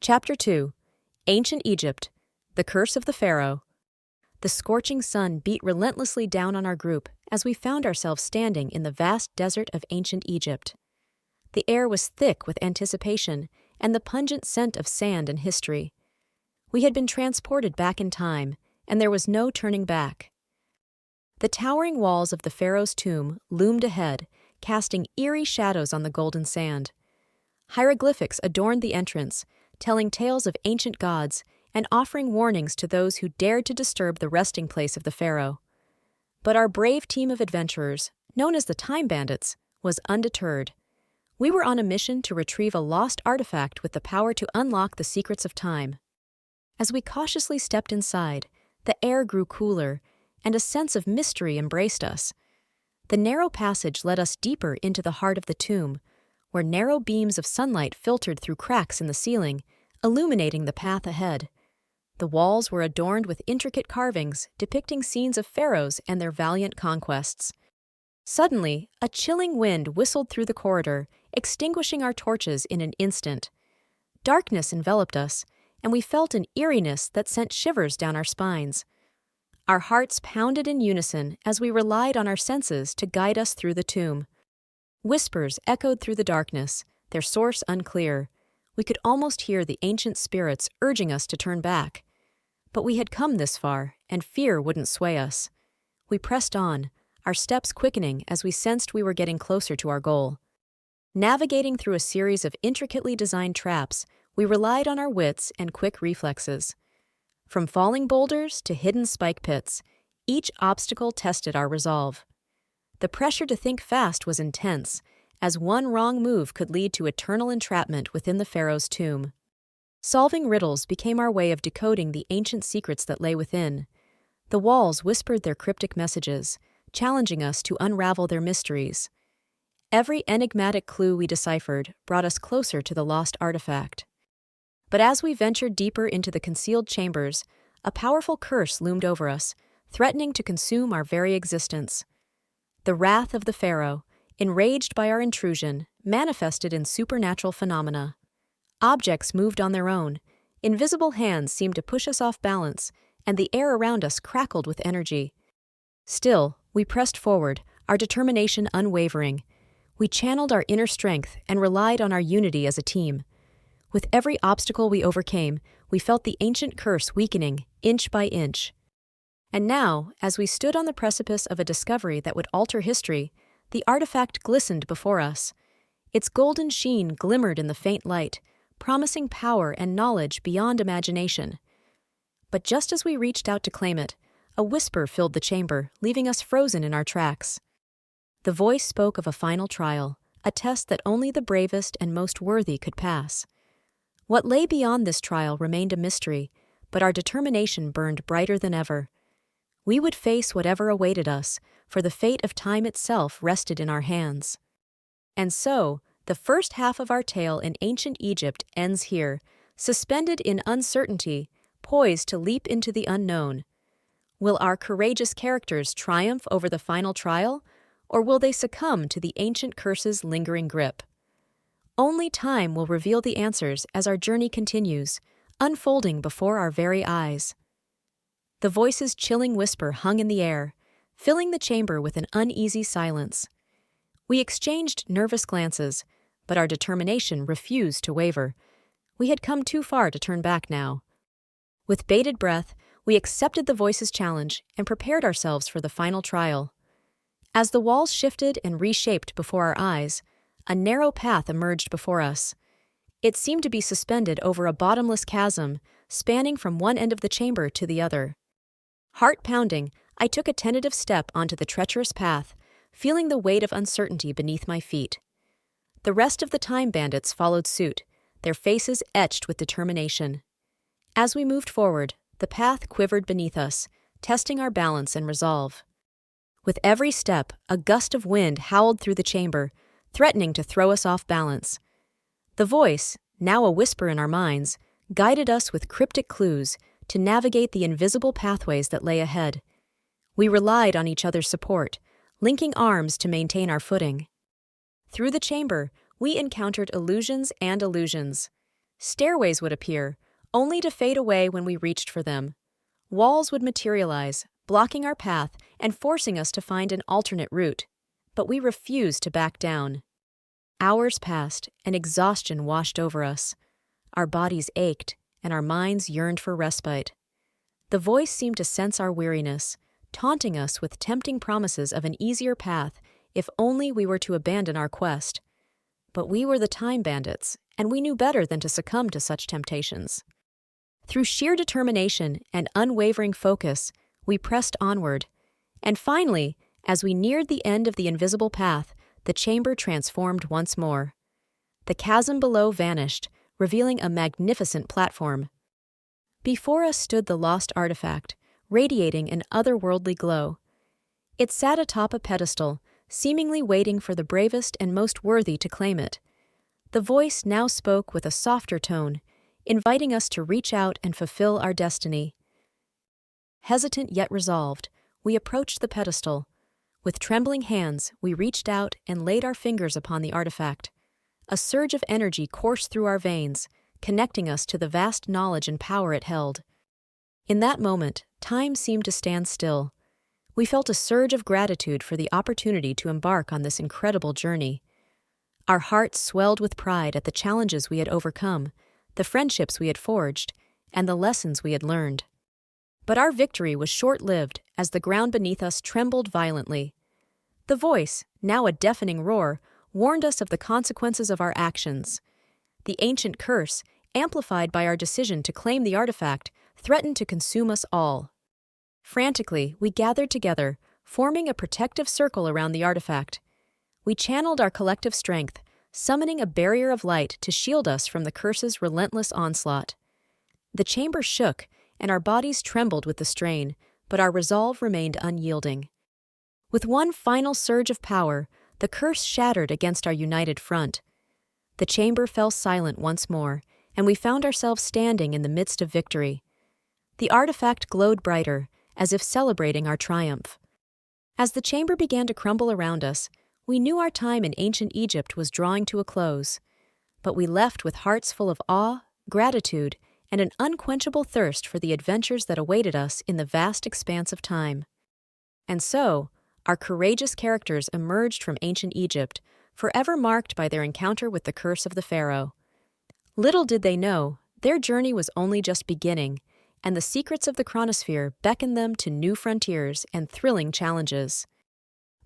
Chapter 2. Ancient Egypt, The Curse of the Pharaoh. The scorching sun beat relentlessly down on our group as we found ourselves standing in the vast desert of ancient Egypt. The air was thick with anticipation and the pungent scent of sand and history. We had been transported back in time, and there was no turning back. The towering walls of the pharaoh's tomb loomed ahead, casting eerie shadows on the golden sand. Hieroglyphics adorned the entrance, telling tales of ancient gods and offering warnings to those who dared to disturb the resting place of the pharaoh. But our brave team of adventurers, known as the Time Bandits, was undeterred. We were on a mission to retrieve a lost artifact with the power to unlock the secrets of time. As we cautiously stepped inside, the air grew cooler, and a sense of mystery embraced us. The narrow passage led us deeper into the heart of the tomb, where narrow beams of sunlight filtered through cracks in the ceiling, illuminating the path ahead. The walls were adorned with intricate carvings depicting scenes of pharaohs and their valiant conquests. Suddenly, a chilling wind whistled through the corridor, extinguishing our torches in an instant. Darkness enveloped us, and we felt an eeriness that sent shivers down our spines. Our hearts pounded in unison as we relied on our senses to guide us through the tomb. Whispers echoed through the darkness, their source unclear. We could almost hear the ancient spirits urging us to turn back. But we had come this far, and fear wouldn't sway us. We pressed on, our steps quickening as we sensed we were getting closer to our goal. Navigating through a series of intricately designed traps, we relied on our wits and quick reflexes. From falling boulders to hidden spike pits, each obstacle tested our resolve. The pressure to think fast was intense, as one wrong move could lead to eternal entrapment within the pharaoh's tomb. Solving riddles became our way of decoding the ancient secrets that lay within. The walls whispered their cryptic messages, challenging us to unravel their mysteries. Every enigmatic clue we deciphered brought us closer to the lost artifact. But as we ventured deeper into the concealed chambers, a powerful curse loomed over us, threatening to consume our very existence. The wrath of the pharaoh, enraged by our intrusion, manifested in supernatural phenomena. Objects moved on their own, invisible hands seemed to push us off balance, and the air around us crackled with energy. Still, we pressed forward, our determination unwavering. We channeled our inner strength and relied on our unity as a team. With every obstacle we overcame, we felt the ancient curse weakening, inch by inch. And now, as we stood on the precipice of a discovery that would alter history, the artifact glistened before us. Its golden sheen glimmered in the faint light, promising power and knowledge beyond imagination. But just as we reached out to claim it, a whisper filled the chamber, leaving us frozen in our tracks. The voice spoke of a final trial, a test that only the bravest and most worthy could pass. What lay beyond this trial remained a mystery, but our determination burned brighter than ever. We would face whatever awaited us, for the fate of time itself rested in our hands. And so, the first half of our tale in ancient Egypt ends here, suspended in uncertainty, poised to leap into the unknown. Will our courageous characters triumph over the final trial, or will they succumb to the ancient curse's lingering grip? Only time will reveal the answers as our journey continues, unfolding before our very eyes. The voice's chilling whisper hung in the air, filling the chamber with an uneasy silence. We exchanged nervous glances, but our determination refused to waver. We had come too far to turn back now. With bated breath, we accepted the voice's challenge and prepared ourselves for the final trial. As the walls shifted and reshaped before our eyes, a narrow path emerged before us. It seemed to be suspended over a bottomless chasm, spanning from one end of the chamber to the other. Heart pounding, I took a tentative step onto the treacherous path, feeling the weight of uncertainty beneath my feet. The rest of the Time Bandits followed suit, their faces etched with determination. As we moved forward, the path quivered beneath us, testing our balance and resolve. With every step, a gust of wind howled through the chamber, threatening to throw us off balance. The voice, now a whisper in our minds, guided us with cryptic clues to navigate the invisible pathways that lay ahead. We relied on each other's support, linking arms to maintain our footing. Through the chamber, we encountered illusions and illusions. Stairways would appear, only to fade away when we reached for them. Walls would materialize, blocking our path and forcing us to find an alternate route. But we refused to back down. Hours passed, and exhaustion washed over us. Our bodies ached, and our minds yearned for respite. The voice seemed to sense our weariness, taunting us with tempting promises of an easier path if only we were to abandon our quest. But we were the Time Bandits, and we knew better than to succumb to such temptations. Through sheer determination and unwavering focus, we pressed onward. And finally, as we neared the end of the invisible path, the chamber transformed once more. The chasm below vanished, revealing a magnificent platform. Before us stood the lost artifact, radiating an otherworldly glow. It sat atop a pedestal, seemingly waiting for the bravest and most worthy to claim it. The voice now spoke with a softer tone, inviting us to reach out and fulfill our destiny. Hesitant yet resolved, we approached the pedestal. With trembling hands, we reached out and laid our fingers upon the artifact. A surge of energy coursed through our veins, connecting us to the vast knowledge and power it held. In that moment, time seemed to stand still. We felt a surge of gratitude for the opportunity to embark on this incredible journey. Our hearts swelled with pride at the challenges we had overcome, the friendships we had forged, and the lessons we had learned. But our victory was short-lived as the ground beneath us trembled violently. The voice, now a deafening roar, warned us of the consequences of our actions. The ancient curse, amplified by our decision to claim the artifact, threatened to consume us all. Frantically, we gathered together, forming a protective circle around the artifact. We channeled our collective strength, summoning a barrier of light to shield us from the curse's relentless onslaught. The chamber shook, and our bodies trembled with the strain, but our resolve remained unyielding. With one final surge of power, the curse shattered against our united front. The chamber fell silent once more, and we found ourselves standing in the midst of victory. The artifact glowed brighter, as if celebrating our triumph. As the chamber began to crumble around us, we knew our time in ancient Egypt was drawing to a close, but we left with hearts full of awe, gratitude, and an unquenchable thirst for the adventures that awaited us in the vast expanse of time. And so, our courageous characters emerged from ancient Egypt, forever marked by their encounter with the curse of the Pharaoh. Little did they know, their journey was only just beginning, and the secrets of the Chronosphere beckoned them to new frontiers and thrilling challenges.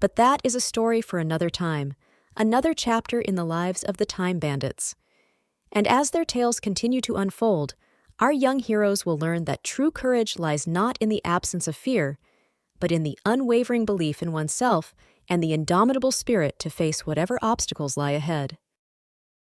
But that is a story for another time, another chapter in the lives of the Time Bandits. And as their tales continue to unfold, our young heroes will learn that true courage lies not in the absence of fear, but in the unwavering belief in oneself and the indomitable spirit to face whatever obstacles lie ahead.